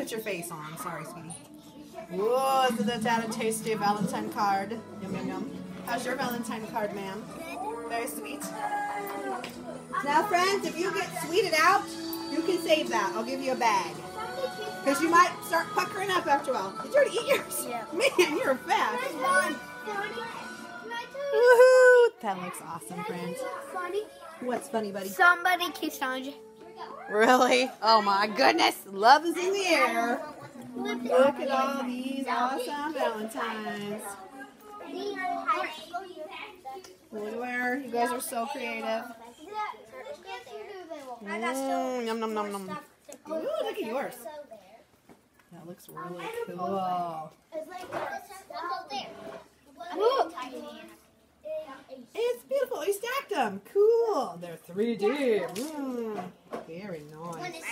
put your face on. Sorry, sweetie. Whoa, isn't that a tasty Valentine card? Yum, yum, yum. How's your Valentine card, ma'am? Very sweet. Now, friends, if you get sweeted out, you can save that. I'll give you a bag. Because you might start puckering up after a while. Did you already eat yours? Yeah. Man, you're fast. Woohoo! That looks awesome, friends. Funny? What's funny, buddy? Somebody kissed Andre. Really? Oh my goodness. Love is in the air. Look at all these awesome Valentines. Look at where you guys are so creative. Yum, nom, nom, nom. Ooh, look at yours. That looks really cool. It's beautiful. You stacked them. Cool. They're 3D. Very nice.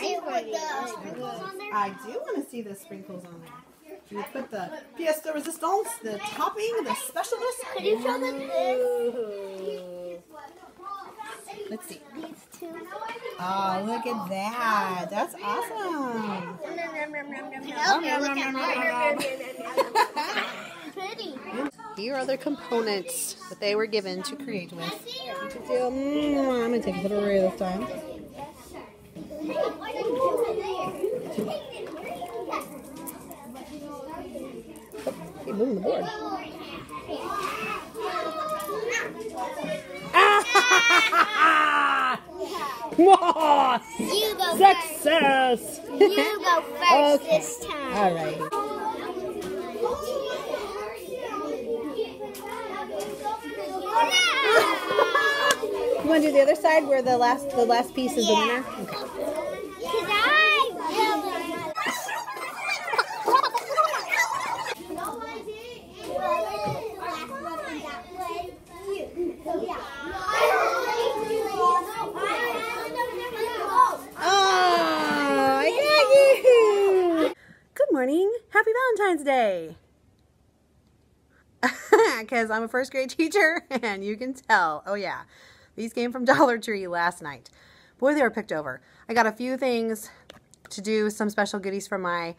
I do want to see the sprinkles on there. You put the pièce de résistance, the topping, the specialness. Could you show them this? Let's see. Oh, look at that. That's awesome. Pretty. Here are the components that they were given to create with. I'm going to take a little array this time. Oh, you're moving the board. You go Success! first. You go first this time. All right. You want to do the other side where the last piece is the winner? Okay. Morning. Happy Valentine's Day. Because I'm a first grade teacher and you can tell. Oh yeah, these came from Dollar Tree last night. Boy, they were picked over. I got a few things to do, some special goodies for my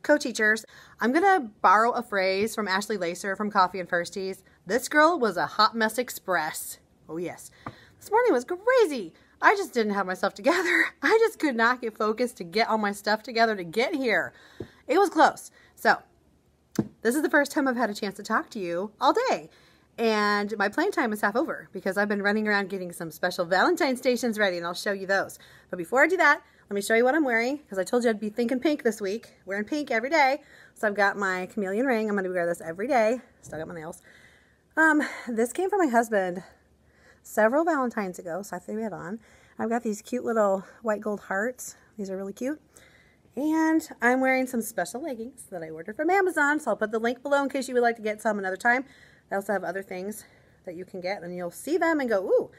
co-teachers. I'm gonna borrow a phrase from Ashley Lacer from Coffee and Firsties. This girl was a hot mess express. Oh yes. This morning was crazy. I just didn't have myself together. I just could not get focused to get all my stuff together to get here. It was close. So, this is the first time I've had a chance to talk to you all day. And my playing time is half over because I've been running around getting some special Valentine stations ready, and I'll show you those. But before I do that, let me show you what I'm wearing because I told you I'd be thinking pink this week. Wearing pink every day. So I've got my chameleon ring. I'm going to wear this every day. Still got my nails. This came from my husband several Valentines ago, so I threw it on. I've got these cute little white gold hearts. These are really cute. And I'm wearing some special leggings that I ordered from Amazon, so I'll put the link below in case you would like to get some another time. I also have other things that you can get, and you'll see them and go, ooh,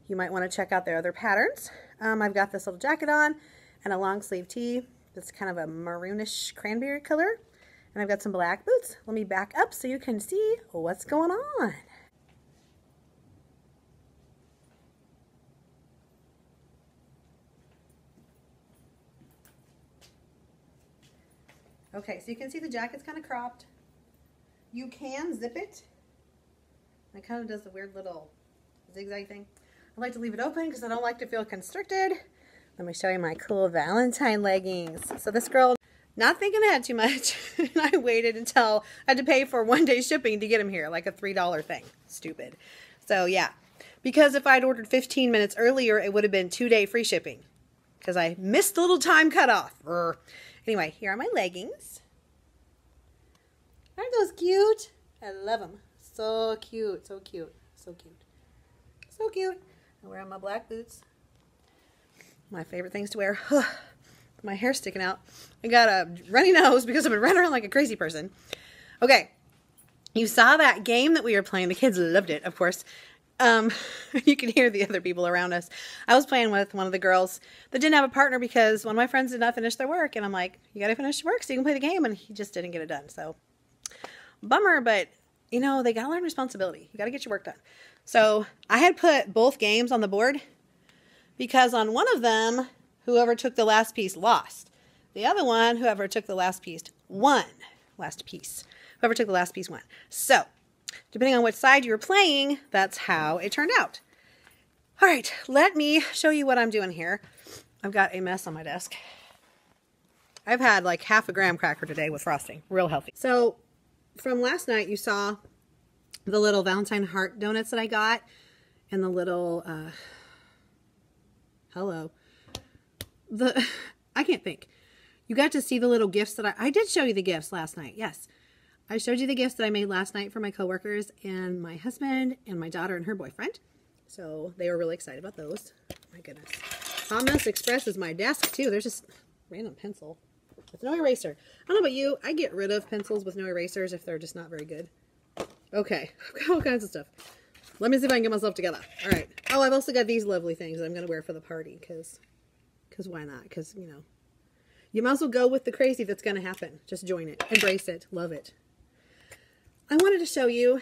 you might want to check out their other patterns. I've got this little jacket on and a long sleeve tee. It's kind of a maroonish cranberry color. And I've got some black boots. Let me back up so you can see what's going on. Okay, so you can see the jacket's kind of cropped. You can zip it. It kind of does the weird little zigzag thing. I like to leave it open because I don't like to feel constricted. Let me show you my cool Valentine leggings. So this girl, not thinking ahead too much, and I waited until I had to pay for 1 day shipping to get them here, like a $3 thing. Stupid. So yeah, because if I'd ordered 15 minutes earlier, it would have been 2-day free shipping because I missed the little time cutoff. Anyway, here are my leggings. Aren't those cute? I love them. So cute, so cute, so cute. So cute. I'm wearing my black boots. My favorite things to wear. My hair's sticking out. I got a runny nose because I've been running around like a crazy person. Okay, you saw that game that we were playing. The kids loved it, of course. You can hear the other people around us. I was playing with one of the girls that didn't have a partner because one of my friends did not finish their work. And I'm like, you got to finish your work so you can play the game. And he just didn't get it done. So, bummer, but, you know, they got to learn responsibility. You got to get your work done. So, I had put both games on the board because on one of them, whoever took the last piece lost. The other one, whoever took the last piece, won. Last piece. Whoever took the last piece won. So, depending on which side you were playing, that's how it turned out. All right, let me show you what I'm doing here. I've got a mess on my desk. I've had like half a graham cracker today with frosting. Real healthy. So, from last night, you saw the little Valentine heart donuts that I got. And the little, I can't think. You got to see the little gifts that I did show you the gifts last night. Yes. I showed you the gifts that I made last night for my coworkers and my husband and my daughter and her boyfriend. So they were really excited about those. My goodness. Hot Mess Express is my desk too. There's just random pencil with no eraser. I don't know about you. I get rid of pencils with no erasers if they're just not very good. Okay. I've got all kinds of stuff. Let me see if I can get myself together. All right. Oh, I've also got these lovely things that I'm going to wear for the party because why not? Because, you know, you might as well go with the crazy that's going to happen. Just join it. Embrace it. Love it. I wanted to show you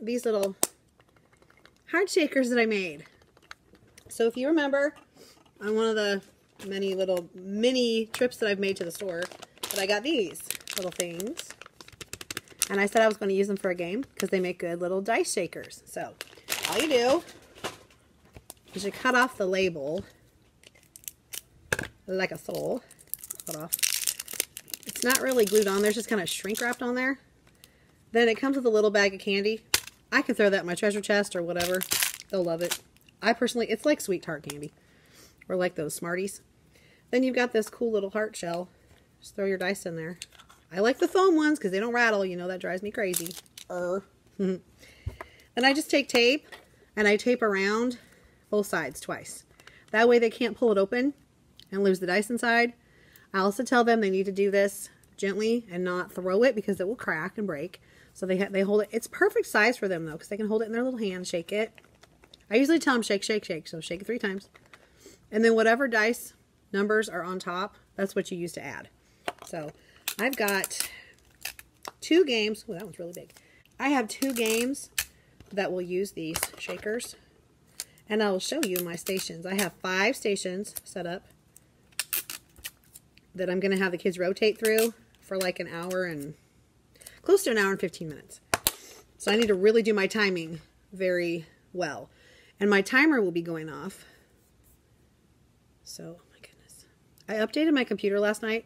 these little heart shakers that I made. So if you remember on one of the many little mini trips that I've made to the store, that I got these little things. And I said I was going to use them for a game because they make good little dice shakers. So all you do is you cut off the label like a soul. Cut off. It's not really glued on. There's just kind of shrink wrapped on there. Then it comes with a little bag of candy. I can throw that in my treasure chest or whatever. They'll love it. I personally, it's like sweet tart candy. Or like those Smarties. Then you've got this cool little heart shell. Just throw your dice in there. I like the foam ones because they don't rattle. You know, that drives me crazy. Then I just take tape and I tape around both sides twice. That way they can't pull it open and lose the dice inside. I also tell them they need to do this gently and not throw it because it will crack and break. So they hold it. It's perfect size for them though because they can hold it in their little hand, shake it. I usually tell them shake, shake, shake. So shake it 3 times. And then whatever dice numbers are on top, that's what you use to add. So I've got 2 games. Oh, that one's really big. I have 2 games that will use these shakers. And I will show you my stations. I have 5 stations set up that I'm going to have the kids rotate through for like an hour and close to an hour and 15 minutes. So I need to really do my timing very well. And my timer will be going off. So, oh my goodness. I updated my computer last night.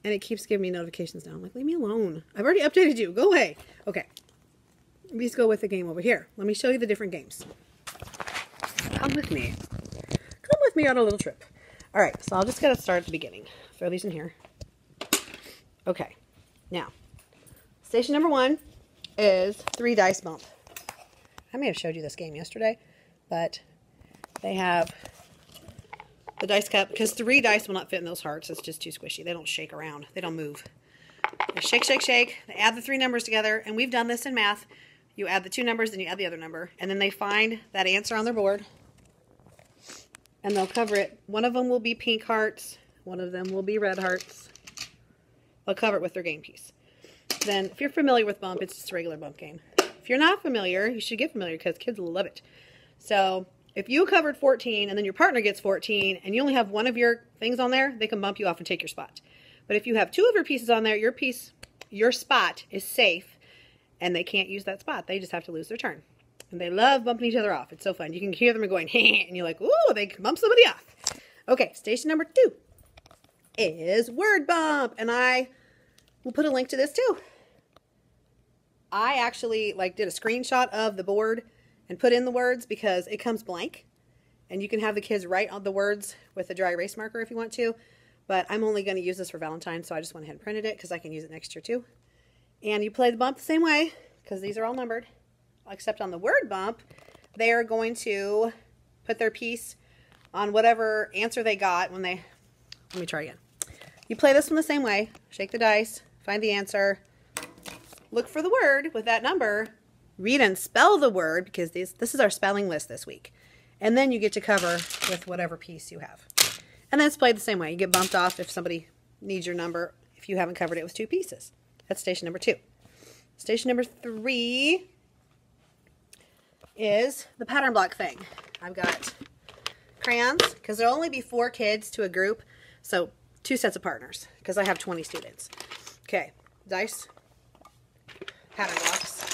And it keeps giving me notifications now. I'm like, leave me alone. I've already updated you. Go away. Okay. Let's go with the game over here. Let me show you the different games. Come with me. Come with me on a little trip. All right. So I'll just get to start at the beginning. Throw these in here. Okay. Now, station number 1 is 3 dice bump. I may have showed you this game yesterday, but they have the dice cup, because 3 dice will not fit in those hearts. It's just too squishy. They don't shake around. They don't move. They shake, shake, shake. They add the 3 numbers together, and we've done this in math. You add the 2 numbers, then you add the other number, and then they find that answer on their board, and they'll cover it. One of them will be pink hearts. One of them will be red hearts. They'll cover it with their game piece. Then, if you're familiar with bump, it's just a regular bump game. If you're not familiar, you should get familiar because kids will love it. So, if you covered 14 and then your partner gets 14 and you only have one of your things on there, they can bump you off and take your spot. But if you have 2 of your pieces on there, your spot is safe and they can't use that spot. They just have to lose their turn. And they love bumping each other off. It's so fun. You can hear them going, and you're like, ooh, they can bump somebody off. Okay, station number 2 is word bump. And I will put a link to this too. I actually did a screenshot of the board and put in the words because it comes blank. And you can have the kids write on the words with a dry erase marker if you want to. But I'm only going to use this for Valentine, so I just went ahead and printed it because I can use it next year too. And you play the bump the same way because these are all numbered. Except on the word bump, they are going to put their piece on whatever answer they got when they... Let me try again. You play this one the same way. Shake the dice. Find the answer. Look for the word with that number. Read and spell the word because this is our spelling list this week. And then you get to cover with whatever piece you have. And then it's played the same way. You get bumped off if somebody needs your number if you haven't covered it with 2 pieces. That's station number 2. Station number 3 is the pattern block thing. I've got crayons because there'll only be 4 kids to a group. So 2 sets of partners because I have 20 students. Okay, dice, pattern blocks.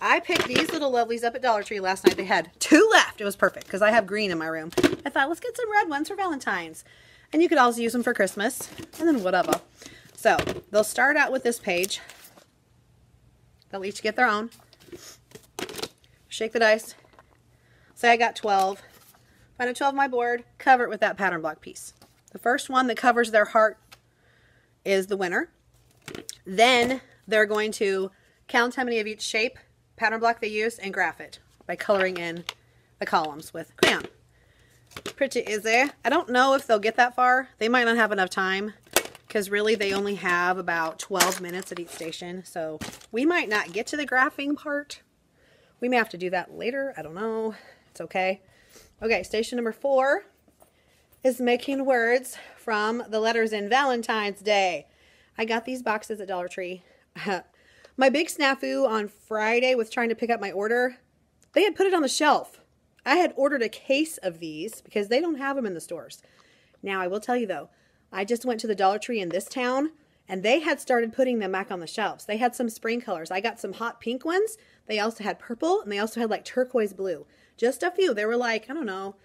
I picked these little lovelies up at Dollar Tree last night. They had 2 left. It was perfect because I have green in my room. I thought, let's get some red ones for Valentine's. And you could also use them for Christmas and then whatever. So they'll start out with this page. They'll each get their own. Shake the dice. Say I got 12. Find a 12 on my board. Cover it with that pattern block piece. The first one that covers their heart is the winner. Then they're going to count how many of each shape pattern block they use and graph it by coloring in the columns with crayon. Pretty easy. I don't know if they'll get that far. They might not have enough time because really they only have about 12 minutes at each station. So we might not get to the graphing part. We may have to do that later. I don't know. It's okay. Okay, station number 4 is making words from the letters in Valentine's Day. I got these boxes at Dollar Tree. My big snafu on Friday with trying to pick up my order, they had put it on the shelf. I had ordered a case of these because they don't have them in the stores. Now, I will tell you though, I just went to the Dollar Tree in this town and they had started putting them back on the shelves. They had some spring colors. I got some hot pink ones. They also had purple and they also had like turquoise blue. Just a few. There were like, I don't know,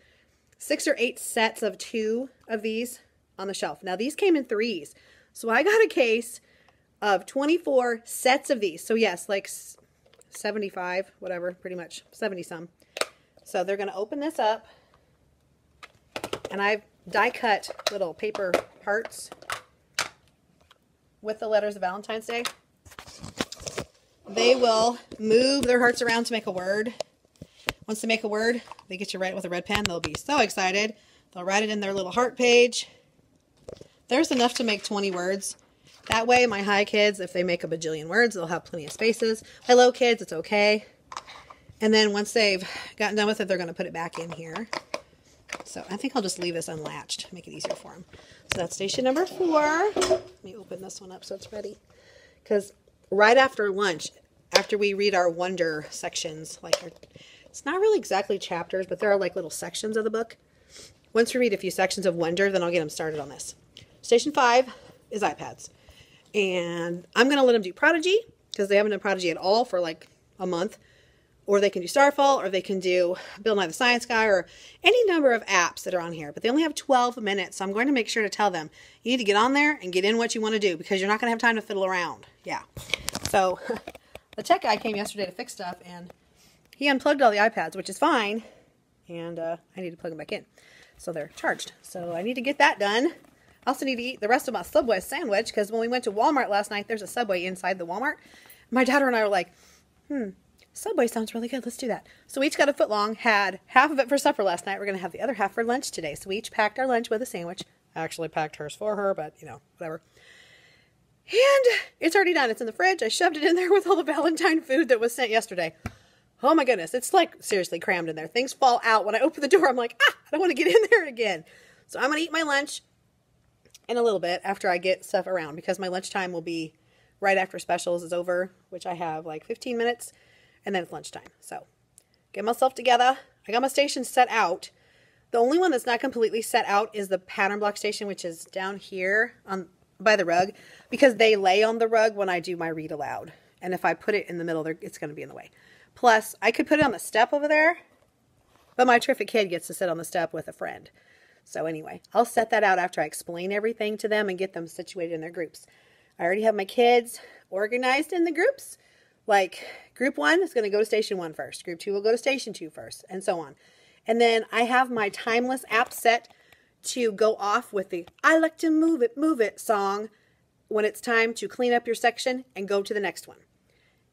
6 or 8 sets of 2 of these on the shelf. Now, these came in 3s. So I got a case of 24 sets of these. So yes, like 75, whatever, pretty much 70 some. So they're going to open this up and I've die cut little paper hearts with the letters of Valentine's Day. They will move their hearts around to make a word. Once they make a word, they get you write it with a red pen. They'll be so excited. They'll write it in their little heart page. There's enough to make 20 words. That way, my high kids, if they make a bajillion words, they'll have plenty of spaces. My low kids, it's okay. And then once they've gotten done with it, they're going to put it back in here. So I think I'll just leave this unlatched, make it easier for them. So that's station number 4. Let me open this one up so it's ready. Because right after lunch, after we read our wonder sections, like it's not really exactly chapters, but there are like little sections of the book. Once we read a few sections of wonder, then I'll get them started on this. Station 5 is iPads. And I'm going to let them do Prodigy, because they haven't done Prodigy at all for like a month. Or they can do Starfall, or they can do Bill Nye the Science Guy, or any number of apps that are on here. But they only have 12 minutes, so I'm going to make sure to tell them, you need to get on there and get in what you want to do, because you're not going to have time to fiddle around. Yeah. So the tech guy came yesterday to fix stuff, and he unplugged all the iPads, which is fine. And I need to plug them back in. So they're charged. So I need to get that done. I also need to eat the rest of my Subway sandwich, because when we went to Walmart last night, there's a Subway inside the Walmart. My daughter and I were like, Subway sounds really good. Let's do that. So we each got a foot long, had half of it for supper last night. We're going to have the other half for lunch today. So we each packed our lunch with a sandwich. I actually packed hers for her, but you know, whatever. And it's already done. It's in the fridge. I shoved it in there with all the Valentine food that was sent yesterday. Oh my goodness. It's like seriously crammed in there. Things fall out. When I open the door, I'm like, I don't want to get in there again. So I'm going to eat my lunch in a little bit after I get stuff around, because my lunchtime will be right after specials is over, which I have like 15 minutes, and then it's lunchtime. So get myself together. I got my stations set out. The only one that's not completely set out is the pattern block station, which is down here on by the rug, because they lay on the rug when I do my read aloud. And if I put it in the middle, it's going to be in the way. Plus, I could put it on the step over there, but my terrific kid gets to sit on the step with a friend. So anyway, I'll set that out after I explain everything to them and get them situated in their groups. I already have my kids organized in the groups. Like, group 1 is going to go to station 1 first. Group 2 will go to station 2 first, and so on. And then I have my timeless app set to go off with the I like to move it song when it's time to clean up your section and go to the next one.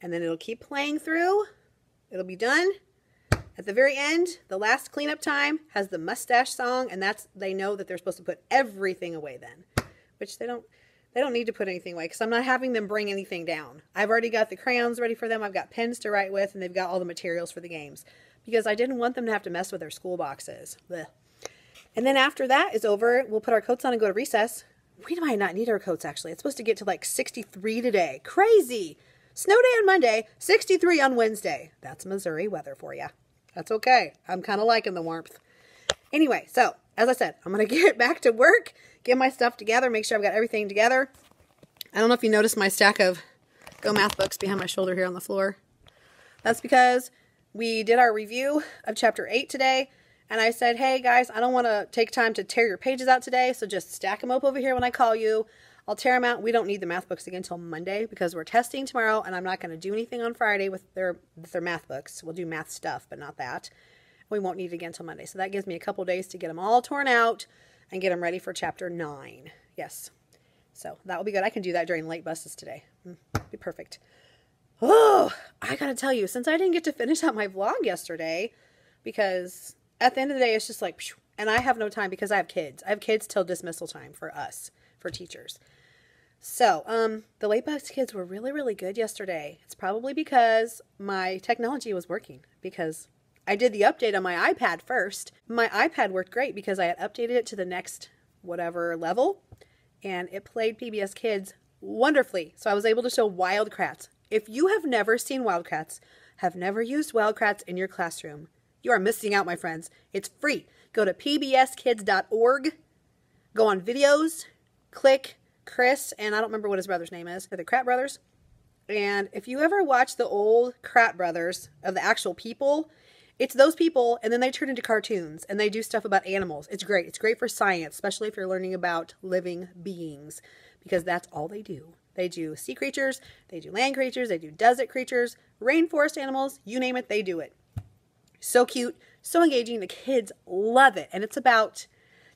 And then it'll keep playing through. It'll be done. At the very end, the last cleanup time has the mustache song, and they know that they're supposed to put everything away then, which they don't need to put anything away, because I'm not having them bring anything down. I've already got the crayons ready for them. I've got pens to write with, and they've got all the materials for the games, because I didn't want them to have to mess with their school boxes. Blech. And then after that is over, we'll put our coats on and go to recess. We might not need our coats, actually. It's supposed to get to like 63 today. Crazy! Snow day on Monday, 63 on Wednesday. That's Missouri weather for you. That's okay. I'm kind of liking the warmth. Anyway, so as I said, I'm going to get back to work, get my stuff together, make sure I've got everything together. I don't know if you noticed my stack of Go Math books behind my shoulder here on the floor. That's because we did our review of chapter 8 today. And I said, hey guys, I don't want to take time to tear your pages out today, so just stack them up over here when I call you. I'll tear them out. We don't need the math books again until Monday because we're testing tomorrow, and I'm not going to do anything on Friday with their math books. We'll do math stuff, but not that. We won't need it again until Monday. So that gives me a couple days to get them all torn out and get them ready for chapter 9. Yes. So that will be good. I can do that during late buses today. Be perfect. Oh, I got to tell you, since I didn't get to finish out my vlog yesterday, because at the end of the day, it's just like, and I have no time because I have kids. I have kids till dismissal time for us, for teachers. So, the late bus kids were really, really good yesterday. It's probably because my technology was working, because I did the update on my iPad first. My iPad worked great because I had updated it to the next whatever level, and it played PBS Kids wonderfully. So I was able to show Wildcrats. If you have never seen Wildcrats, have never used Wildcrats in your classroom, you are missing out, my friends. It's free. Go to pbskids.org, go on videos, click Chris, and I don't remember what his brother's name is. They're the Krat brothers. And if you ever watch the old Krat brothers of the actual people, it's those people, and then they turn into cartoons, and they do stuff about animals. It's great. It's great for science, especially if you're learning about living beings, because that's all they do. They do sea creatures, they do land creatures, they do desert creatures, rainforest animals, you name it, they do it. So cute, so engaging. The kids love it. And it's about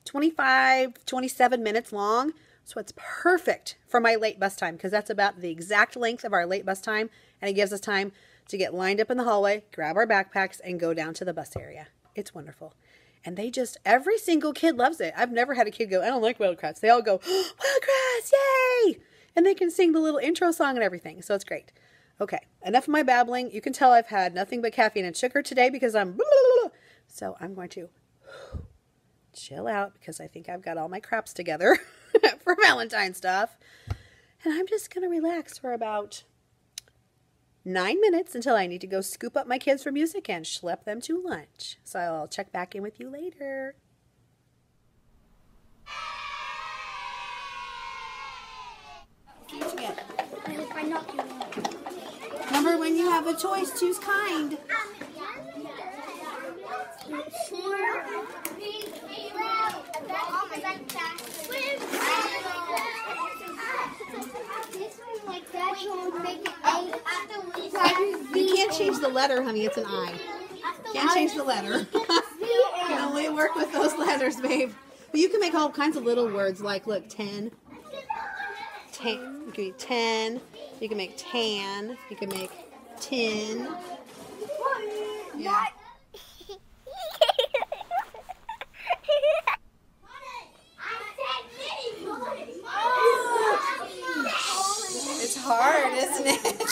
27 minutes long. So it's perfect for my late bus time because that's about the exact length of our late bus time. And it gives us time to get lined up in the hallway, grab our backpacks, and go down to the bus area. It's wonderful. And they just, every single kid loves it. I've never had a kid go, I don't like Wildcrats. They all go, oh, Wildcrats, yay! And they can sing the little intro song and everything. So it's great. Okay, enough of my babbling. You can tell I've had nothing but caffeine and sugar today because I'm blah, blah, blah. So I'm going to chill out because I think I've got all my craps together for Valentine stuff. And I'm just going to relax for about 9 minutes until I need to go scoop up my kids for music and schlep them to lunch. So I'll check back in with you later. Remember, when you have a choice, choose kind. You can't change the letter, honey. It's an I. Can't change the letter. You can only work with those letters, babe. But you can make all kinds of little words like, look, 10. You can make 10. You can make tan. You can make tin. Yeah. It's hard, isn't it?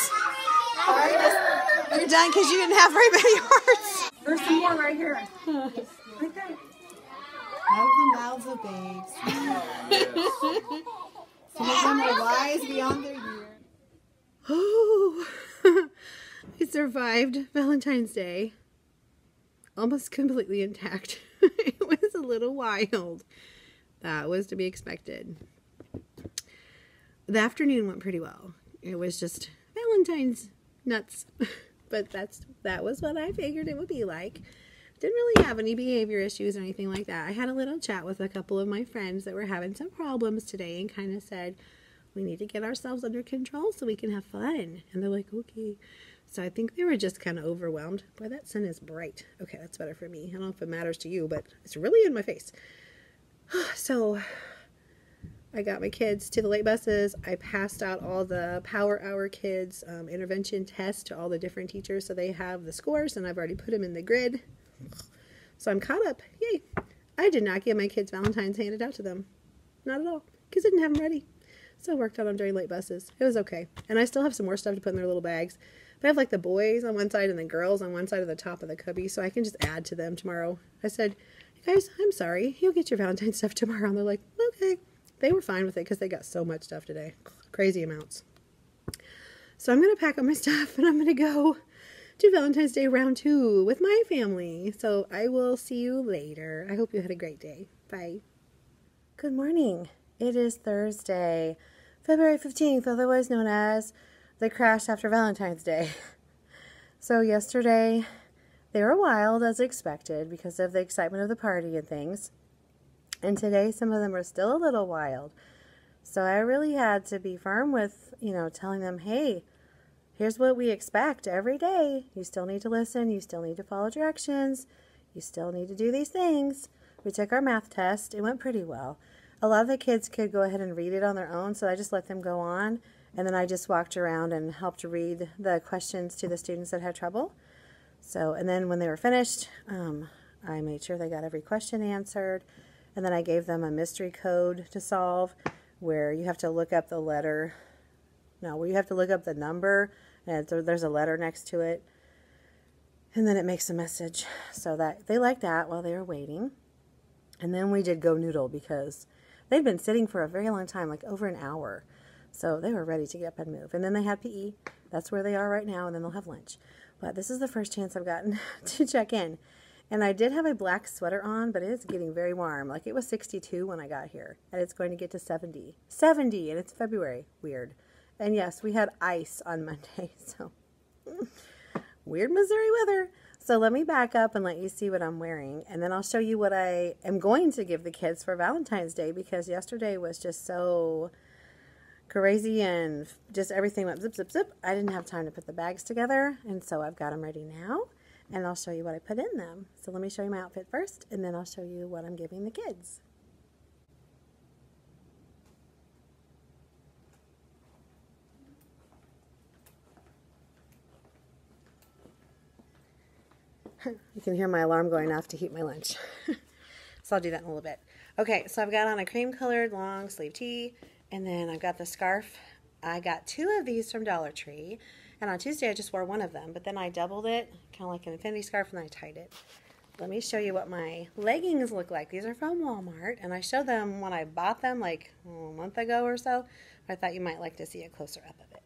Hard. You're done because you didn't have very many hearts. There's some more right here. Right there. Out of the mouths of babes. Some of them are wise beyond their years. Oh, we survived Valentine's Day. Almost completely intact. It was a little wild. That was to be expected. The afternoon went pretty well. It was just Valentine's nuts. But that was what I figured it would be like. Didn't really have any behavior issues or anything like that. I had a little chat with a couple of my friends that were having some problems today and kind of said, we need to get ourselves under control so we can have fun. And they're like, okay. So I think they were just kind of overwhelmed. Boy, that sun is bright. Okay, that's better for me. I don't know if it matters to you, but it's really in my face. So I got my kids to the late buses. I passed out all the Power Hour kids intervention tests to all the different teachers. So they have the scores, and I've already put them in the grid. So I'm caught up. Yay. I did not get my kids Valentine's handed out to them. Not at all. Because I didn't have them ready. So I worked on them during late buses. It was okay. And I still have some more stuff to put in their little bags. But I have like the boys on one side and the girls on one side of the top of the cubby. So I can just add to them tomorrow. I said, guys, I'm sorry. You'll get your Valentine's stuff tomorrow. And they're like, okay. They were fine with it because they got so much stuff today. Crazy amounts. So I'm going to pack up my stuff and I'm going to go to Valentine's Day round 2 with my family. So I will see you later. I hope you had a great day. Bye. Good morning. It is Thursday, February 15th, otherwise known as the crash after Valentine's Day. So yesterday, they were wild as expected because of the excitement of the party and things. And today, some of them are still a little wild. So I really had to be firm with, telling them, hey, here's what we expect every day. You still need to listen. You still need to follow directions. You still need to do these things. We took our math test. It went pretty well. A lot of the kids could go ahead and read it on their own, so I just let them go on. And then I just walked around and helped read the questions to the students that had trouble. And then when they were finished, I made sure they got every question answered. And then I gave them a mystery code to solve where you have to look up the letter. No, where you have to look up the number, and there's a letter next to it. And then it makes a message. So that they liked that while they were waiting. And then we did Go Noodle because they'd been sitting for a very long time, like over an hour. So they were ready to get up and move. And then they had PE. That's where they are right now, and then they'll have lunch. But this is the first chance I've gotten to check in. And I did have a black sweater on, but it is getting very warm. Like it was 62 when I got here, and it's going to get to 70. 70, and it's February. Weird. And yes, we had ice on Monday, so weird Missouri weather. So let me back up and let you see what I'm wearing, and then I'll show you what I am going to give the kids for Valentine's Day, because yesterday was just so crazy and just everything went zip, zip, zip. I didn't have time to put the bags together, and so I've got them ready now, and I'll show you what I put in them. So let me show you my outfit first, and then I'll show you what I'm giving the kids. You can hear my alarm going off to heat my lunch. So I'll do that in a little bit. Okay, so I've got on a cream-colored long sleeve tee, and then I've got the scarf. I got 2 of these from Dollar Tree, and on Tuesday I just wore 1 of them, but then I doubled it, kind of like an infinity scarf, and then I tied it. Let me show you what my leggings look like. These are from Walmart, and I showed them when I bought them like a month ago or so. I thought you might like to see a closer up of it.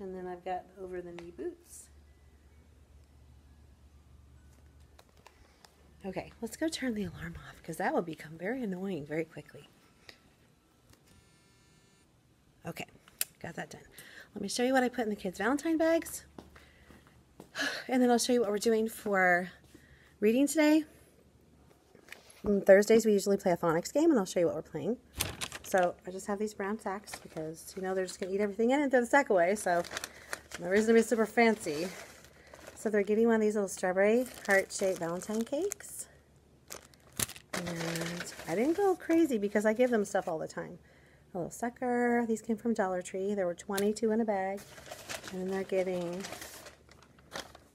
And then I've got over-the-knee boots. Okay, let's go turn the alarm off because that will become very annoying very quickly. Okay, got that done. Let me show you what I put in the kids' Valentine bags. And then I'll show you what we're doing for reading today. On Thursdays we usually play a phonics game, and I'll show you what we're playing. So I just have these brown sacks because, they're just going to eat everything in and throw the sack away, so no reason to be super fancy. So they're getting one of these little strawberry heart-shaped Valentine cakes. And I didn't go crazy because I give them stuff all the time. A little sucker. These came from Dollar Tree. There were 22 in a bag. And then they're getting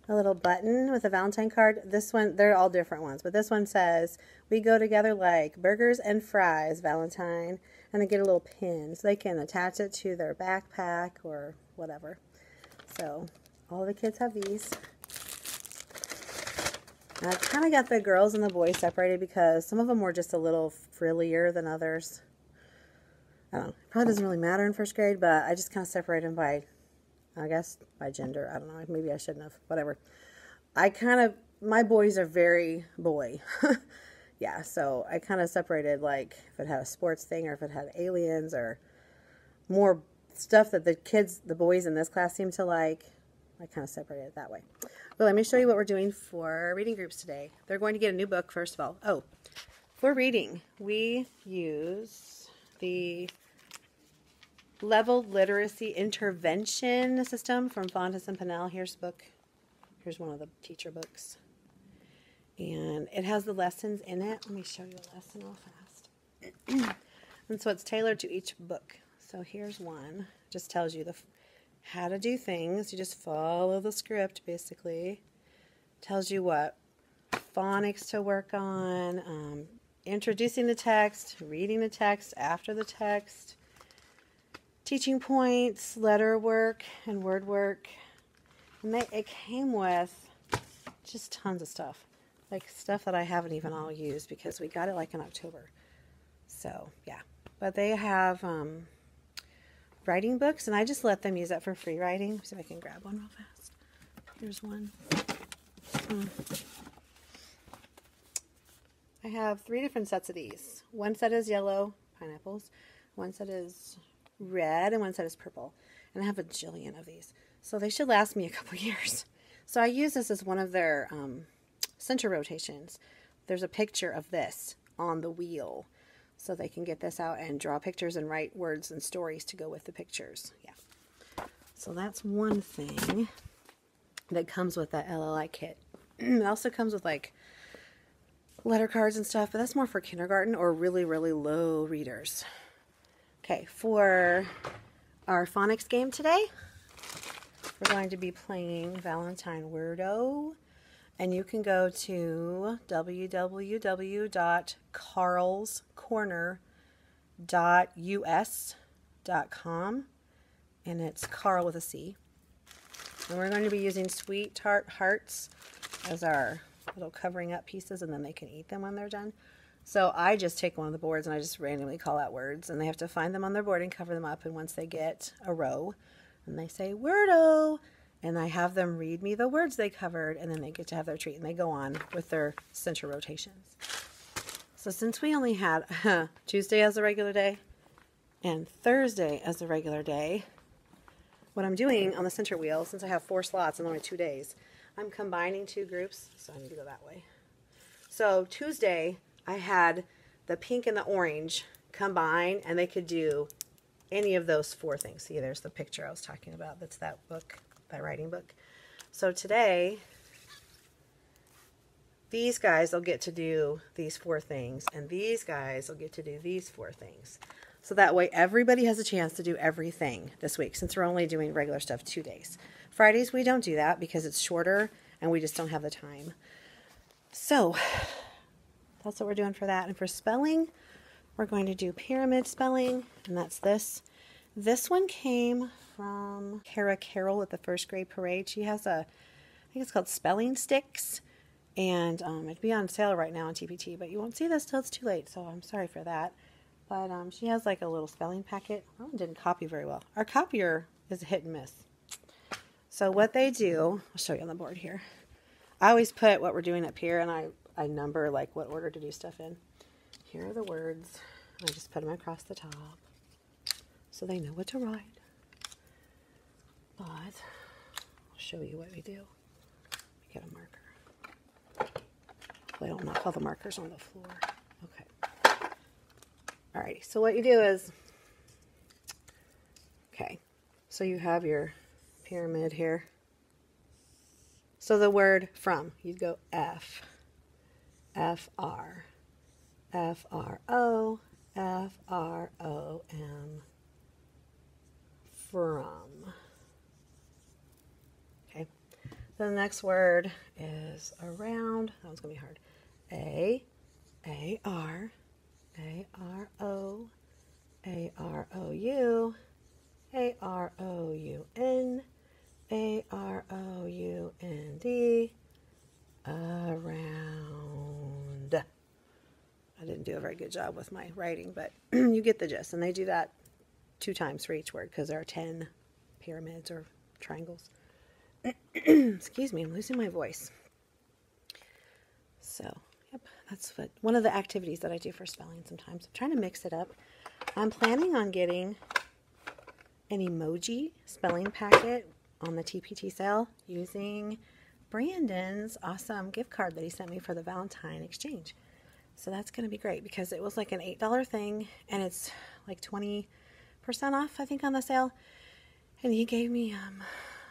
a little button with a Valentine card. This one, they're all different ones, but this one says, "We go together like burgers and fries, Valentine." And they get a little pin so they can attach it to their backpack or whatever. So all the kids have these. I kind of got the girls and the boys separated because some of them were just a little frillier than others. I don't know. It probably doesn't really matter in first grade, but I just kind of separated them by, I guess, by gender. I don't know. Maybe I shouldn't have. Whatever. My boys are very boy. Yeah, so I kind of separated, like, if it had a sports thing or if it had aliens or more stuff that the boys in this class seem to like. I kind of separated it that way. But let me show you what we're doing for reading groups today. They're going to get a new book, first of all. Oh, for reading, we use the Level Literacy Intervention System from Fontes and Pinnell. Here's the book. Here's one of the teacher books. And it has the lessons in it. Let me show you a lesson real fast. And so it's tailored to each book. So here's one. Just tells you how to do things. You just follow the script, basically. Tells you what phonics to work on, introducing the text, reading the text after the text, teaching points, letter work, and word work. And it came with just tons of stuff. Like stuff that I haven't even all used because we got it like in October. So, yeah. But they have writing books, and I just let them use that for free writing. See if I can grab one real fast. Here's one. I have 3 different sets of these. One set is yellow pineapples, one set is red, and one set is purple. And I have a jillion of these. So they should last me a couple years. So I use this as one of their center rotations. There's a picture of this on the wheel. So they can get this out and draw pictures and write words and stories to go with the pictures. Yeah. So that's one thing that comes with that LLI kit. It also comes with like letter cards and stuff, but that's more for kindergarten or really, really low readers. Okay, for our phonics game today, we're going to be playing Valentine WORDO, and you can go to www.carlscorner.us.com, and it's Carl with a C. And we're going to be using sweetheart hearts as our little covering up pieces, and then they can eat them when they're done. So I just take one of the boards and I just randomly call out words, and they have to find them on their board and cover them up. And once they get a row, and they say WORDO, and I have them read me the words they covered, and then they get to have their treat, and they go on with their center rotations. So since we only had Tuesday as a regular day and Thursday as a regular day, what I'm doing on the center wheel, since I have 4 slots and only 2 days, I'm combining 2 groups, so I need to go that way. So Tuesday, I had the pink and the orange combine, and they could do any of those 4 things. See, there's the picture I was talking about. That's that book, that writing book. So today, these guys will get to do these 4 things, and these guys will get to do these 4 things. So that way everybody has a chance to do everything this week, since we're only doing regular stuff 2 days. Fridays we don't do that because it's shorter and we just don't have the time. So that's what we're doing for that. And for spelling, we're going to do pyramid spelling, and that's this. This one came from Kara Carroll at the first grade parade. She has I think it's called Spelling Sticks, and it'd be on sale right now on TpT, but you won't see this till it's too late, so I'm sorry for that. But she has like a little spelling packet. That one didn't copy very well. Our copier is a hit and miss. So what they do, I'll show you on the board here. I always put what we're doing up here, and I number like what order to do stuff in. Here are the words. I just put them across the top so they know what to write. But I'll show you what we do. Get a marker. I don't knock all the markers on the floor. Okay. Alrighty, so what you do is, okay, so you have your pyramid here. So the word from, you'd go F, F-R, F-R-O, F-R-O-M, from. Okay, the next word is around. That one's going to be hard. A, A-R, A-R-O, A-R-O-U, A-R-O-U-N, A-R-O-U-N-D, around. I didn't do a very good job with my writing, but you get the gist. And they do that 2 times for each word because there are 10 pyramids or triangles. Excuse me, I'm losing my voice. So, yep, that's one of the activities that I do for spelling sometimes. I'm trying to mix it up. I'm planning on getting an emoji spelling packet on the TpT sale using Brandon's awesome gift card that he sent me for the Valentine exchange. So that's going to be great because it was like an $8 thing, and it's like 20% off, I think, on the sale. And he gave me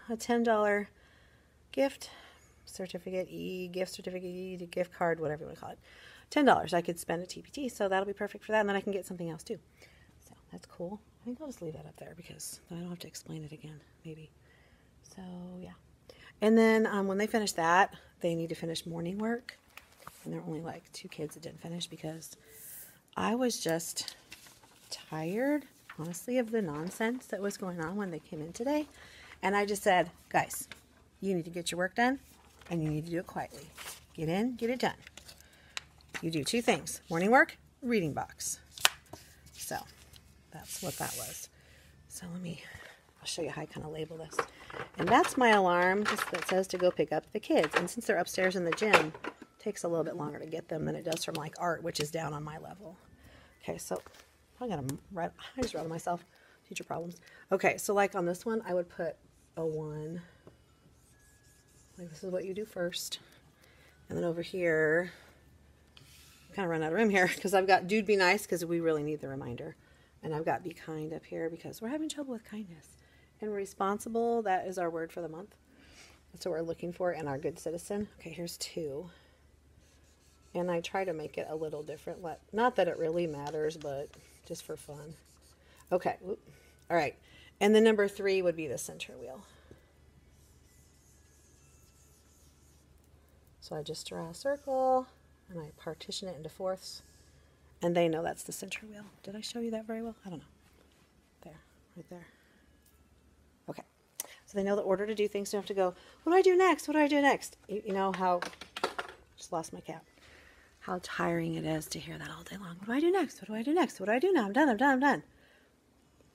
a $10 gift certificate, gift card, whatever you want to call it. $10 I could spend at TpT, so that'll be perfect for that, and then I can get something else too. So that's cool. I think I'll just leave that up there because I don't have to explain it again, maybe. So yeah. And then when they finish that, they need to finish morning work. And there are only like 2 kids that didn't finish because I was just tired, honestly, of the nonsense that was going on when they came in today. And I just said, guys, you need to get your work done, and you need to do it quietly. Get in, get it done. You do 2 things: morning work, reading box. So that's what that was. So I'll show you how I kind of label this. And that's my alarm just that says to go pick up the kids. And since they're upstairs in the gym takes a little bit longer to get them than it does from like art, which is down on my level. Okay, so I just wrote myself. Teacher problems. Okay, so like on this one, I would put a 1. Like this is what you do first. And then over here, kind of run out of room here because I've got dude be nice because we really need the reminder. And I've got be kind up here because we're having trouble with kindness. And responsible, that is our word for the month. That's what we're looking for in our good citizen. Okay, here's 2. And I try to make it a little different. Not that it really matters, but just for fun. Okay, all right. And the number 3 would be the center wheel. So I just draw a circle and I partition it into fourths. And they know that's the center wheel. Did I show you that very well? I don't know. There, right there. Okay. So they know the order to do things. So you have to go, what do I do next? What do I do next? You know how, just lost my cat. How tiring it is to hear that all day long. What do I do next? What do I do next? What do I do now? I'm done, I'm done, I'm done.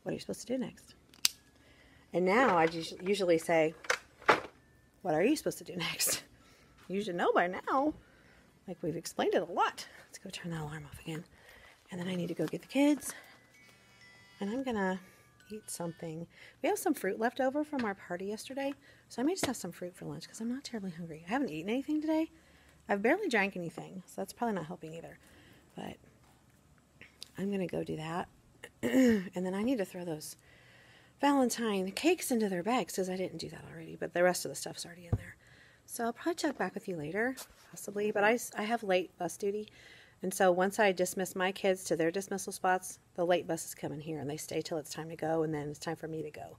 What are you supposed to do next? And now I just usually say, what are you supposed to do next? You should know by now. Like we've explained it a lot. Let's go turn that alarm off again. And then I need to go get the kids. And I'm gonna eat something. We have some fruit left over from our party yesterday. So I may just have some fruit for lunch because I'm not terribly hungry. I haven't eaten anything today. I've barely drank anything. So that's probably not helping either. But I'm gonna go do that. And then I need to throw those Valentine cakes into their bags because I didn't do that already. But the rest of the stuff's already in there. So I'll probably check back with you later, possibly. But I have late bus duty. And so once I dismiss my kids to their dismissal spots, the late buses come in here and they stay till it's time to go, and then it's time for me to go.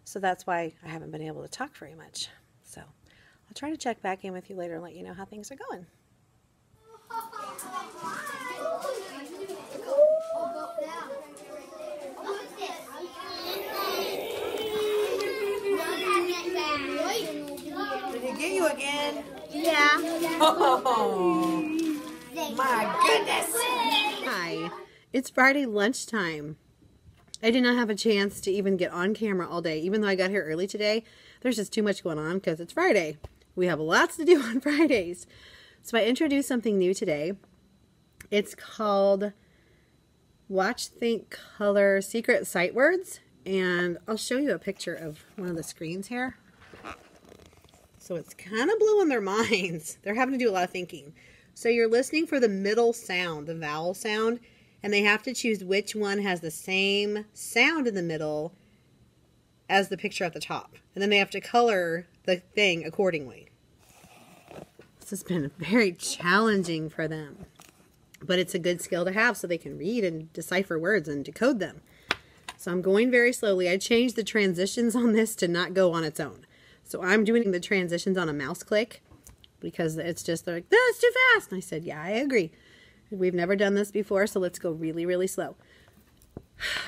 So that's why I haven't been able to talk very much. So I'll try to check back in with you later and let you know how things are going. Did he get you again? Yeah. Oh, my goodness. Hi. It's Friday lunchtime. I did not have a chance to even get on camera all day. Even though I got here early today, there's just too much going on because it's Friday. We have lots to do on Fridays. So I introduced something new today. It's called Watch, Think, Color Secret Sight Words. And I'll show you a picture of one of the screens here. So it's kind of blowing their minds. They're having to do a lot of thinking. So you're listening for the middle sound, the vowel sound, and they have to choose which one has the same sound in the middle as the picture at the top. And then they have to color the thing accordingly. This has been very challenging for them. But it's a good skill to have so they can read and decipher words and decode them. So I'm going very slowly. I changed the transitions on this to not go on its own. So I'm doing the transitions on a mouse click because it's just, they're like, no, it's too fast. And I said, yeah, I agree. We've never done this before, so let's go really, really slow.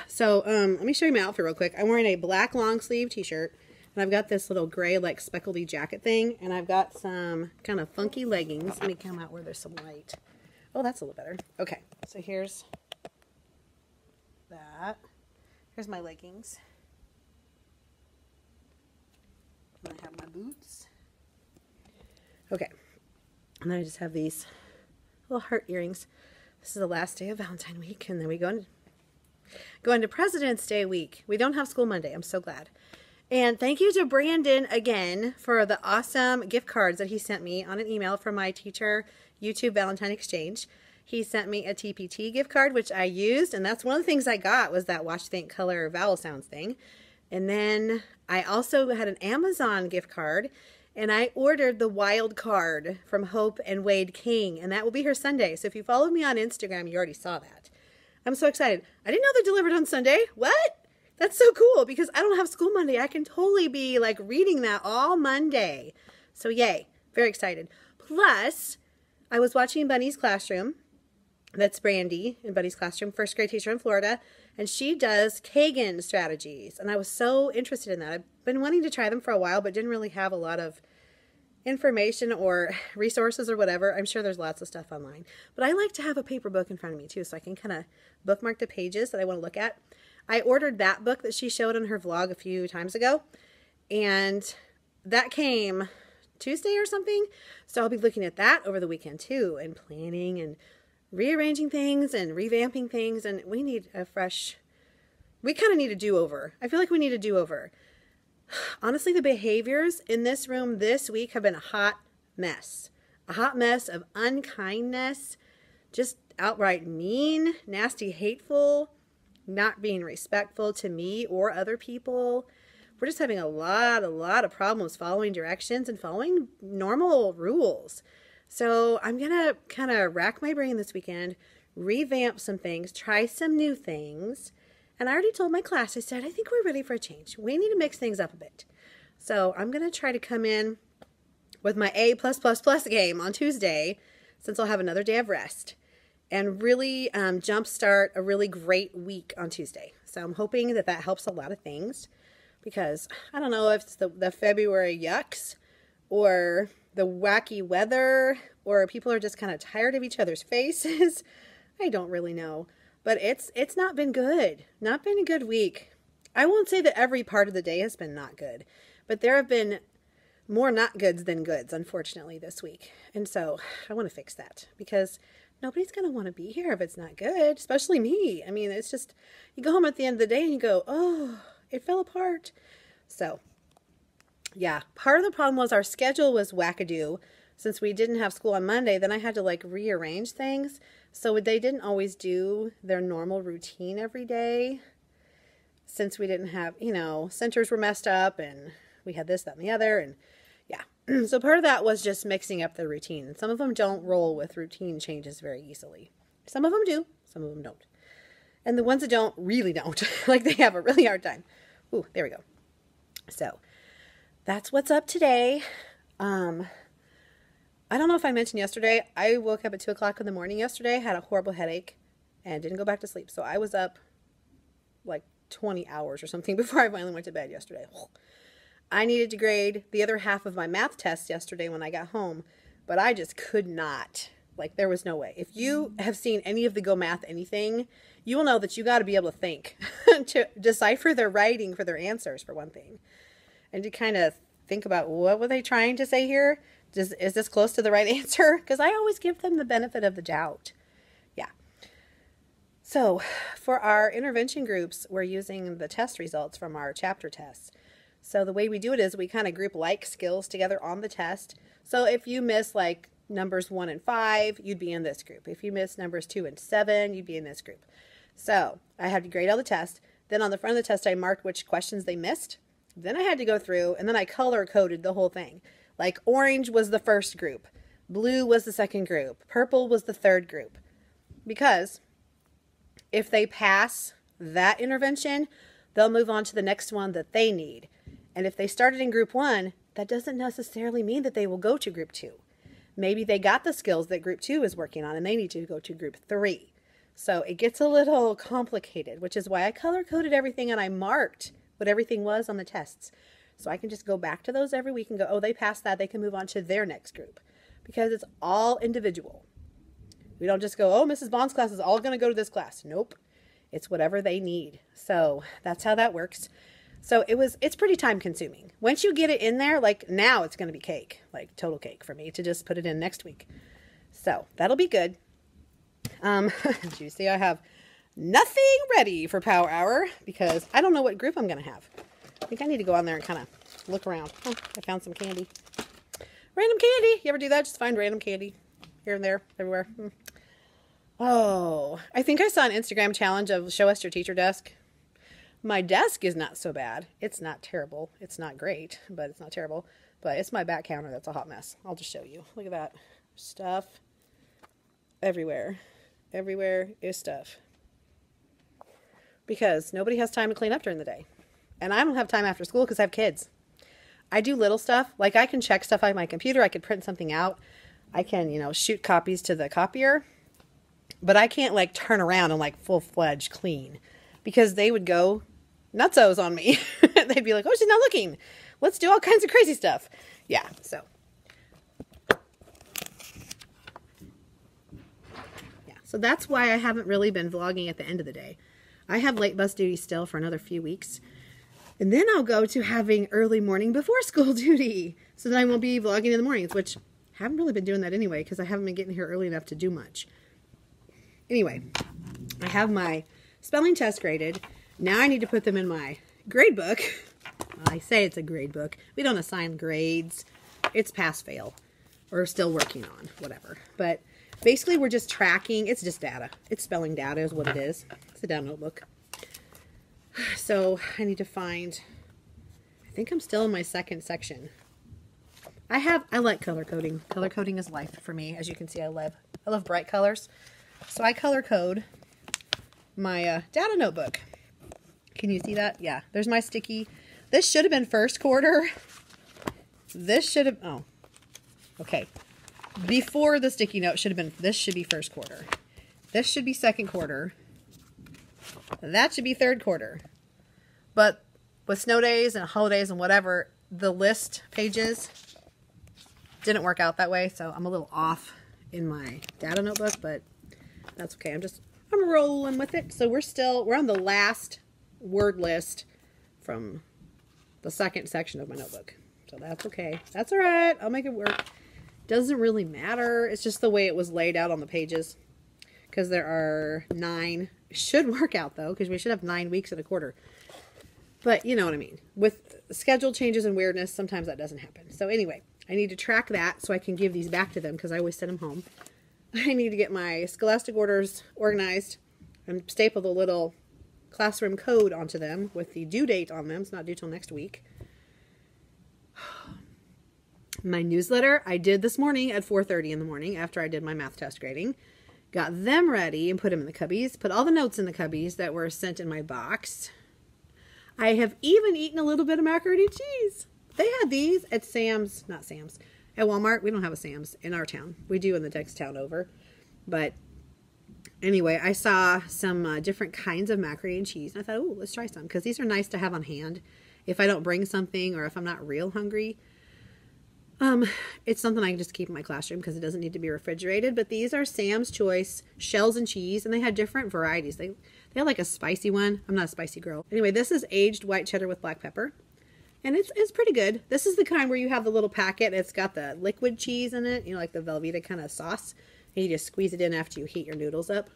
So let me show you my outfit real quick. I'm wearing a black long sleeve t-shirt, and I've got this little gray like speckledy jacket thing, and I've got some kind of funky leggings. Let me come out where there's some light. Oh, that's a little better. Okay, so here's that. Here's my leggings. And I have my boots. Okay, and then I just have these little heart earrings. This is the last day of Valentine week, and then we go into President's Day week. We don't have school Monday. I'm so glad. And thank you to Brandon again for the awesome gift cards that he sent me on an email from my teacher YouTube Valentine exchange. He sent me a TpT gift card, which I used, and that's one of the things I got was that Watch, Think, Color Vowel Sounds thing. And then I also had an Amazon gift card, and I ordered the wild card from Hope and Wade King, and that will be here Sunday. So if you followed me on Instagram, you already saw that. I'm so excited. I didn't know they're delivered on Sunday. What? That's so cool because I don't have school Monday. I can totally be like reading that all Monday. So yay, very excited. Plus, I was watching Bunny's Classroom. That's Brandy in Bunny's Classroom, first grade teacher in Florida, and she does Kagan strategies, and I was so interested in that. I've been wanting to try them for a while, but didn't really have a lot of information or resources or whatever. I'm sure there's lots of stuff online, but I like to have a paper book in front of me too, so I can kind of bookmark the pages that I want to look at. I ordered that book that she showed on her vlog a few times ago, and that came Tuesday or something. So I'll be looking at that over the weekend too, and planning and rearranging things and revamping things. And we need a fresh, we kind of need a do-over. I feel like we need a do-over. Honestly, the behaviors in this room this week have been a hot mess. A hot mess of unkindness, just outright mean, nasty, hateful, not being respectful to me or other people. We're just having a lot of problems following directions and following normal rules. So I'm going to kind of rack my brain this weekend, revamp some things, try some new things. And I already told my class, I said, I think we're ready for a change. We need to mix things up a bit. So I'm going to try to come in with my A+++ game on Tuesday, since I'll have another day of rest, and really jumpstart a really great week on Tuesday. So I'm hoping that that helps a lot of things, because I don't know if it's the February yucks or the wacky weather, or people are just kind of tired of each other's faces. I don't really know. But it's not been good. Not been a good week. I won't say that every part of the day has been not good, but there have been more not goods than goods, unfortunately, this week. And so I want to fix that, because nobody's going to want to be here if it's not good, especially me. I mean, it's just, you go home at the end of the day and you go, oh, it fell apart. So yeah, part of the problem was our schedule was wackadoo. Since we didn't have school on Monday, then I had to like rearrange things. So they didn't always do their normal routine every day, since we didn't have, you know, centers were messed up and we had this, that, and the other. And yeah, so part of that was just mixing up the routine. And some of them don't roll with routine changes very easily. Some of them do, some of them don't. And the ones that don't really don't, like they have a really hard time. Ooh, there we go. So that's what's up today. I don't know if I mentioned yesterday, I woke up at 2 o'clock in the morning yesterday, had a horrible headache, and didn't go back to sleep. So I was up like 20 hours or something before I finally went to bed yesterday. I needed to grade the other half of my math test yesterday when I got home, but I just could not. Like, there was no way. If you have seen any of the Go Math anything, you will know that you got to be able to think to decipher their writing for their answers, for one thing, and to kind of think about, what were they trying to say here? Is this close to the right answer? Because I always give them the benefit of the doubt. Yeah. So for our intervention groups, we're using the test results from our chapter tests. So the way we do it is we kind of group like skills together on the test. So if you miss like numbers 1 and 5, you'd be in this group. If you miss numbers 2 and 7, you'd be in this group. So I had to grade all the test. Then on the front of the test, I marked which questions they missed. Then I had to go through, and then I color coded the whole thing. Like orange was the first group, blue was the second group, purple was the third group. Because if they pass that intervention, they'll move on to the next one that they need. And if they started in group 1, that doesn't necessarily mean that they will go to group 2. Maybe they got the skills that group 2 is working on and they need to go to group 3. So it gets a little complicated, which is why I color coded everything and I marked what everything was on the tests. So I can just go back to those every week and go, oh, they passed that. They can move on to their next group, because it's all individual. We don't just go, oh, Mrs. Bond's class is all going to go to this class. Nope. It's whatever they need. So that's how that works. So it's pretty time consuming. Once you get it in there, like now it's going to be cake, like total cake for me to just put it in next week. So that'll be good. Did you see I have nothing ready for Power Hour because I don't know what group I'm going to have. I think I need to go on there and kind of look around. Oh, I found some candy. Random candy. You ever do that? Just find random candy here and there, everywhere. Oh, I think I saw an Instagram challenge of show us your teacher desk. My desk is not so bad. It's not terrible. It's not great, but it's not terrible. But it's my back counter that's a hot mess. I'll just show you. Look at that. Stuff everywhere. Everywhere is stuff. Because nobody has time to clean up during the day. And I don't have time after school because I have kids. I do little stuff. Like I can check stuff on my computer. I could print something out. I can, you know, shoot copies to the copier. But I can't like turn around and like full-fledged clean. Because they would go nutsos on me. They'd be like, oh, she's not looking. Let's do all kinds of crazy stuff. Yeah, so. Yeah, so that's why I haven't really been vlogging at the end of the day. I have late bus duty still for another few weeks. And then I'll go to having early morning before school duty. so then I won't be vlogging in the mornings, which I haven't really been doing that anyway because I haven't been getting here early enough to do much. Anyway, I have my spelling test graded. Now I need to put them in my grade book. Well, I say it's a grade book. We don't assign grades. It's pass-fail. Or still working on, whatever. But basically we're just tracking. It's just data. It's spelling data is what it is. It's a down notebook. So I need to find, I think I'm still in my second section. I like color coding. Color coding is life for me. As you can see, I love bright colors. So I color code my data notebook. Can you see that? Yeah, there's my sticky. This should have been first quarter. This should have, oh, okay. Before the sticky note should have been, this should be first quarter. This should be second quarter. That should be third quarter. But with snow days and holidays and whatever, the list pages didn't work out that way, so I'm a little off in my data notebook, but that's okay. I'm rolling with it. So we're on the last word list from the second section of my notebook. So that's okay. That's all right. I'll make it work. Doesn't really matter. It's just the way it was laid out on the pages, because there are 9. Should work out though, because we should have 9 weeks in a quarter. But you know what I mean. With schedule changes and weirdness, sometimes that doesn't happen. So anyway, I need to track that so I can give these back to them because I always send them home. I need to get my scholastic orders organized and staple the little classroom code onto them with the due date on them. It's not due till next week. My newsletter I did this morning at 4:30 in the morning after I did my math test grading. Got them ready and put them in the cubbies. Put all the notes in the cubbies that were sent in my box. I have even eaten a little bit of macaroni and cheese. They had these at Sam's, not Sam's, at Walmart. We don't have a Sam's in our town. We do in the next town over. But anyway, I saw some different kinds of macaroni and cheese. And I thought, oh, let's try some. Because these are nice to have on hand if I don't bring something or if I'm not real hungry. It's something I can just keep in my classroom because it doesn't need to be refrigerated. But these are Sam's Choice shells and cheese. And they had different varieties. They had like a spicy one. I'm not a spicy girl. Anyway, this is aged white cheddar with black pepper. And it's pretty good. This is the kind where you have the little packet. It's got the liquid cheese in it. You know, like the Velveeta kind of sauce. And you just squeeze it in after you heat your noodles up.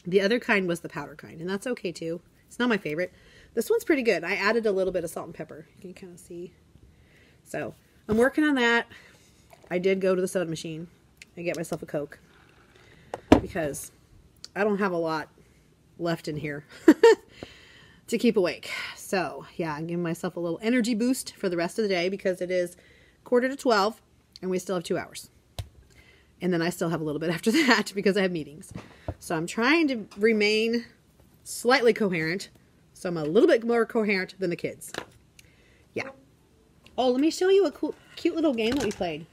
The other kind was the powder kind. And that's okay too. It's not my favorite. This one's pretty good. I added a little bit of salt and pepper. You can kind of see. So I'm working on that. I did go to the soda machine and get myself a Coke. Because I don't have a lot left in here to keep awake. So yeah, I'm giving myself a little energy boost for the rest of the day because it is 11:45 and we still have 2 hours. And then I still have a little bit after that because I have meetings. So I'm trying to remain slightly coherent. So I'm a little bit more coherent than the kids. Yeah. Oh, let me show you a cute little game that we played.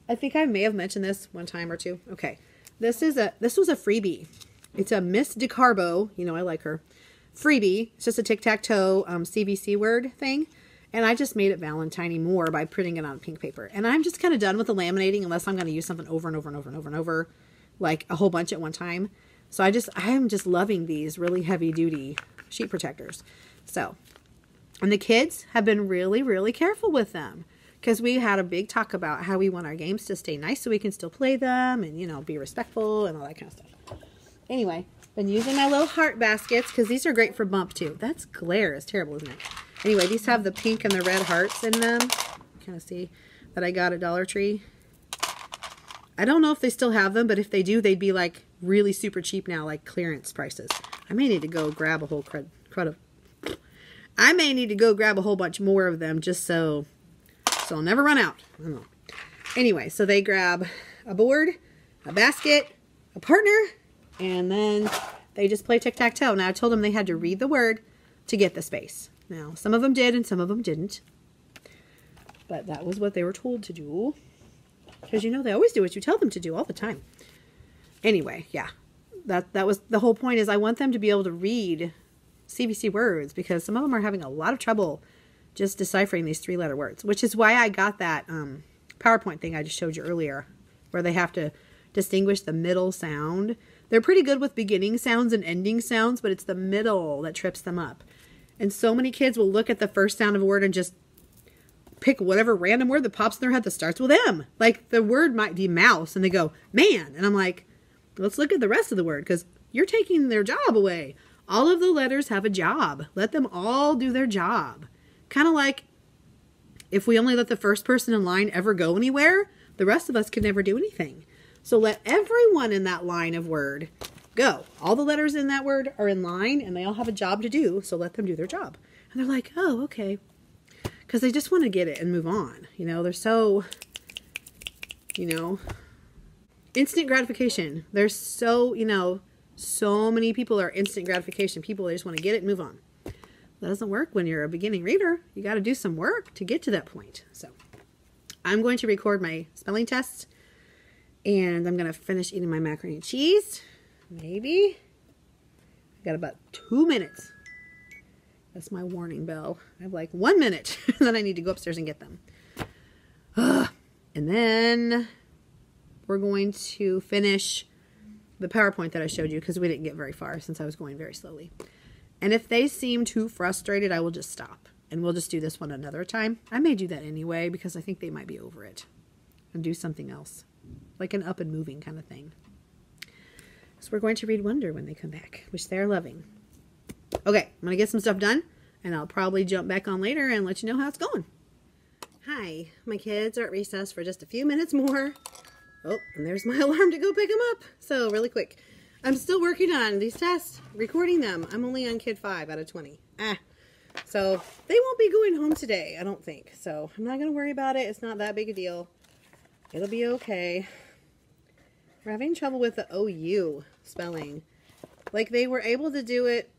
I think I may have mentioned this one time or two. Okay. This was a freebie. It's a Miss DeCarbo. You know, I like her. Freebie. It's just a tic-tac-toe CVC word thing. And I just made it Valentine more by printing it on pink paper. And I'm just kind of done with the laminating unless I'm going to use something over and over and over and over and over. Like a whole bunch at one time. So I am just loving these really heavy duty sheet protectors. So, and the kids have been really, really careful with them. Because we had a big talk about how we want our games to stay nice so we can still play them and, you know, be respectful and all that kind of stuff. Anyway, been using my little heart baskets because these are great for bump too. That's glare. It's terrible, isn't it? Anyway, these have the pink and the red hearts in them. Kind of see that I got at Dollar Tree. I don't know if they still have them, but if they do, they'd be like really super cheap now, like clearance prices. I may need to go grab a whole I may need to go grab a whole bunch more of them just so I'll never run out. I don't know. Anyway, so they grab a board, a basket, a partner, and then they just play tic-tac-toe. Now, I told them they had to read the word to get the space. Now, some of them did and some of them didn't. But that was what they were told to do. Because, you know, they always do what you tell them to do all the time. Anyway, yeah. That was the whole point is I want them to be able to read CVC words because some of them are having a lot of trouble just deciphering these 3-letter words, which is why I got that PowerPoint thing I just showed you earlier, where they have to distinguish the middle sound. They're pretty good with beginning sounds and ending sounds, but it's the middle that trips them up. And so many kids will look at the first sound of a word and just pick whatever random word that pops in their head that starts with M. Like the word might be mouse and they go, man. And I'm like, let's look at the rest of the word because you're taking their job away. All of the letters have a job. Let them all do their job. Kind of like if we only let the first person in line ever go anywhere, the rest of us can never do anything. So let everyone in that line of word go. All the letters in that word are in line and they all have a job to do. So let them do their job. And they're like, oh, okay. Because they just want to get it and move on. You know, they're so, you know, instant gratification. There's so, you know, so many people are instant gratification people. They just want to get it and move on. That doesn't work when you're a beginning reader. You got to do some work to get to that point. So I'm going to record my spelling tests and I'm going to finish eating my macaroni and cheese. Maybe. I got about 2 minutes. That's my warning bell. I have like 1 minute. Then I need to go upstairs and get them. And then we're going to finish the PowerPoint that I showed you because we didn't get very far since I was going very slowly. And if they seem too frustrated, I will just stop. And we'll just do this one another time. I may do that anyway because I think they might be over it. And do something else. Like an up and moving kind of thing. So we're going to read Wonder when they come back, which they're loving. Okay, I'm going to get some stuff done, and I'll probably jump back on later and let you know how it's going. Hi, my kids are at recess for just a few minutes more. Oh, and there's my alarm to go pick them up. So, really quick. I'm still working on these tests, recording them. I'm only on kid 5 out of 20. So, they won't be going home today, I don't think. So, I'm not going to worry about it. It's not that big a deal. It'll be okay. We're having trouble with the OU spelling. Like, they were able to do it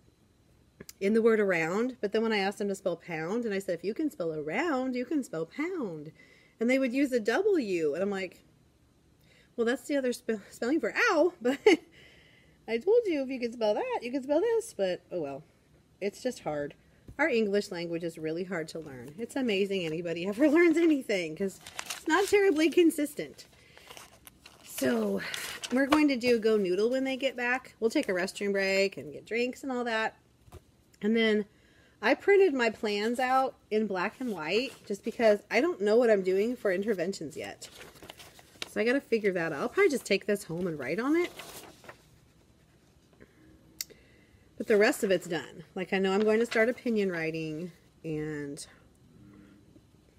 in the word around, but then when I asked them to spell pound, and I said, if you can spell around, you can spell pound. And they would use a W, and I'm like, well, that's the other spelling for ow, but I told you if you could spell that, you could spell this, but oh well. It's just hard. Our English language is really hard to learn. It's amazing anybody ever learns anything, because it's not terribly consistent. So, we're going to do Go Noodle when they get back. We'll take a restroom break and get drinks and all that. And then I printed my plans out in black and white just because I don't know what I'm doing for interventions yet. So I got to figure that out. I'll probably just take this home and write on it. But the rest of it's done. Like I know I'm going to start opinion writing and,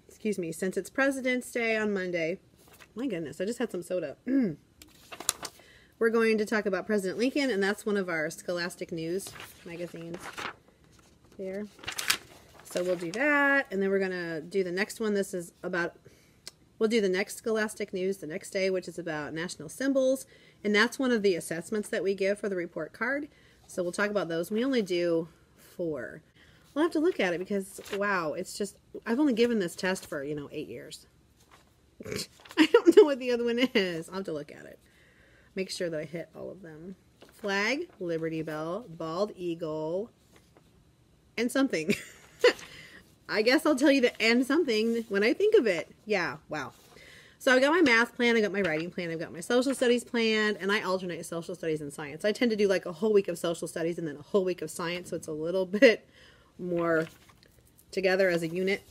excuse me, since it's President's Day on Monday. My goodness, I just had some soda. We're going to talk about President Lincoln, and that's one of our Scholastic News magazines. There. So we'll do that, and then we're going to do the next one. This is about, we'll do the next Scholastic News the next day, which is about national symbols, and that's one of the assessments that we give for the report card. So we'll talk about those. We only do 4. We'll have to look at it because, wow, it's just, I've only given this test for, 8 years. I don't know what the other one is. I'll have to look at it. Make sure that I hit all of them. Flag, Liberty Bell, bald eagle, and something. I guess I'll tell you the and something when I think of it. Yeah, wow. So I've got my math plan, I've got my writing plan, I've got my social studies plan, and I alternate social studies and science. I tend to do like a whole week of social studies and then a whole week of science, so it's a little bit more together as a unit.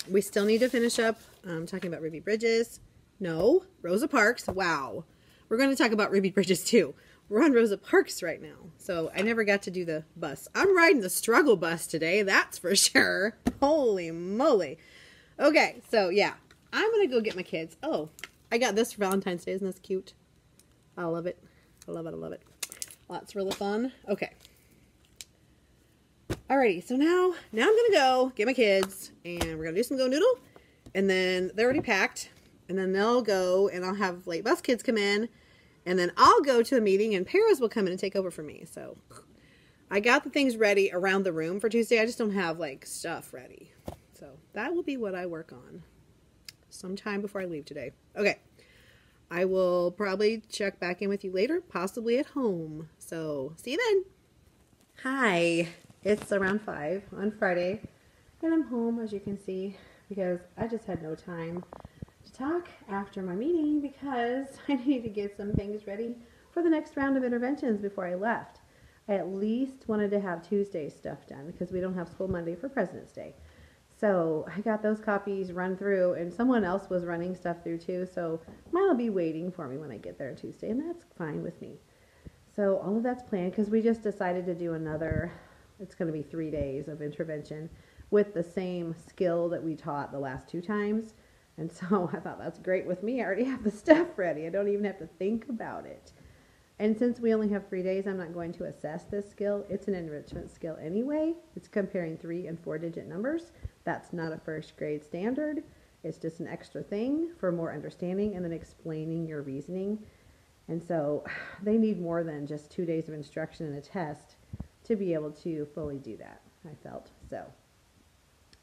We still need to finish up talking about Ruby Bridges. No, Rosa Parks. Wow. We're going to talk about Ruby Bridges too. We're on Rosa Parks right now. So I never got to do the bus. I'm riding the struggle bus today, that's for sure. Holy moly. Okay, so yeah. I'm going to go get my kids. Oh, I got this for Valentine's Day. Isn't this cute? I love it. I love it. I love it. Well, that's really fun. Okay. Alrighty, so now I'm going to go get my kids, and we're going to do some Go Noodle, and then they're already packed, and then they'll go, and I'll have late bus kids come in, and then I'll go to a meeting, and Paris will come in and take over for me. So I got the things ready around the room for Tuesday. I just don't have, like, stuff ready. So that will be what I work on sometime before I leave today. Okay. I will probably check back in with you later, possibly at home. So see you then. Hi. It's around 5 on Friday, and I'm home, as you can see, because I just had no time to talk after my meeting because I needed to get some things ready for the next round of interventions before I left. I at least wanted to have Tuesday's stuff done because we don't have school Monday for President's Day. So I got those copies run through, and someone else was running stuff through too. So mine will be waiting for me when I get there Tuesday, and that's fine with me. So all of that's planned because we just decided to do another, it's going to be 3 days of intervention with the same skill that we taught the last 2 times. And so I thought that's great with me. I already have the stuff ready. I don't even have to think about it. And since we only have 3 days, I'm not going to assess this skill. It's an enrichment skill anyway. It's comparing 3 and 4-digit numbers. That's not a first grade standard. It's just an extra thing for more understanding and then explaining your reasoning. And so they need more than just 2 days of instruction and a test to be able to fully do that, I felt. So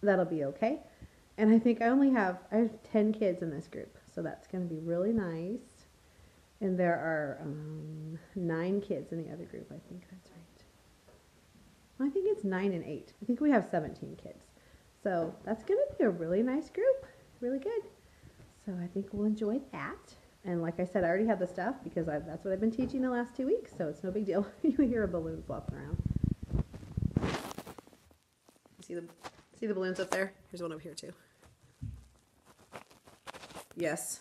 that'll be okay. And I think I have 10 kids in this group. So that's going to be really nice. And there are 9 kids in the other group. I think that's right. I think it's 9 and 8. I think we have 17 kids. So that's going to be a really nice group. Really good. So I think we'll enjoy that. And like I said, I already have the stuff because that's what I've been teaching the last 2 weeks. So it's no big deal. You hear a balloon flopping around. See the balloons up there? Here's one over here too. Yes.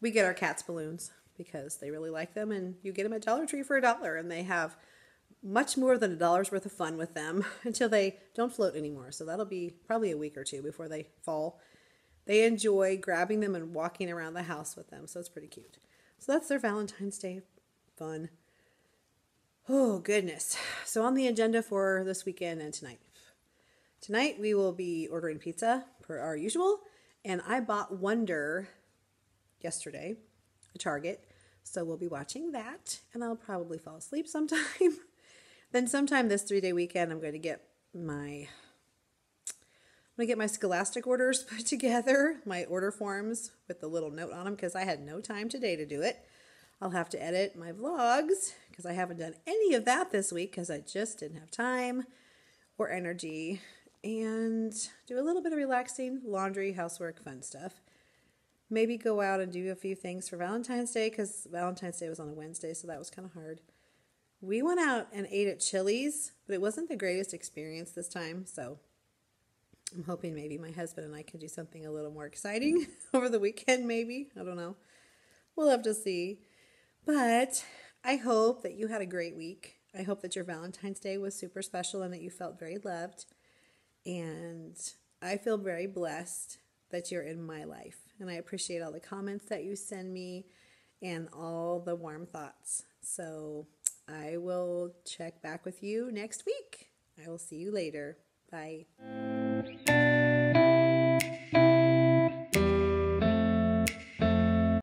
We get our cats balloons because they really like them, and you get them at Dollar Tree for $1, and they have much more than $1's worth of fun with them until they don't float anymore. So that'll be probably a week or 2 before they fall. They enjoy grabbing them and walking around the house with them, so it's pretty cute. So that's their Valentine's Day fun. Oh, goodness. So on the agenda for this weekend and tonight. Tonight we will be ordering pizza per our usual, and I bought Wonder yesterday at Target. So we'll be watching that, and I'll probably fall asleep sometime. Then sometime this 3-day weekend, I'm going to get my Scholastic orders put together, my order forms with the little note on them, because I had no time today to do it. I'll have to edit my vlogs because I haven't done any of that this week because I just didn't have time or energy, and do a little bit of relaxing, laundry, housework, fun stuff. Maybe go out and do a few things for Valentine's Day because Valentine's Day was on a Wednesday, so that was kind of hard. We went out and ate at Chili's, but it wasn't the greatest experience this time, so I'm hoping maybe my husband and I can do something a little more exciting over the weekend, maybe. I don't know. We'll have to see. But I hope that you had a great week. I hope that your Valentine's Day was super special and that you felt very loved. And I feel very blessed that you're in my life. And I appreciate all the comments that you send me and all the warm thoughts. So I will check back with you next week. I will see you later. Bye.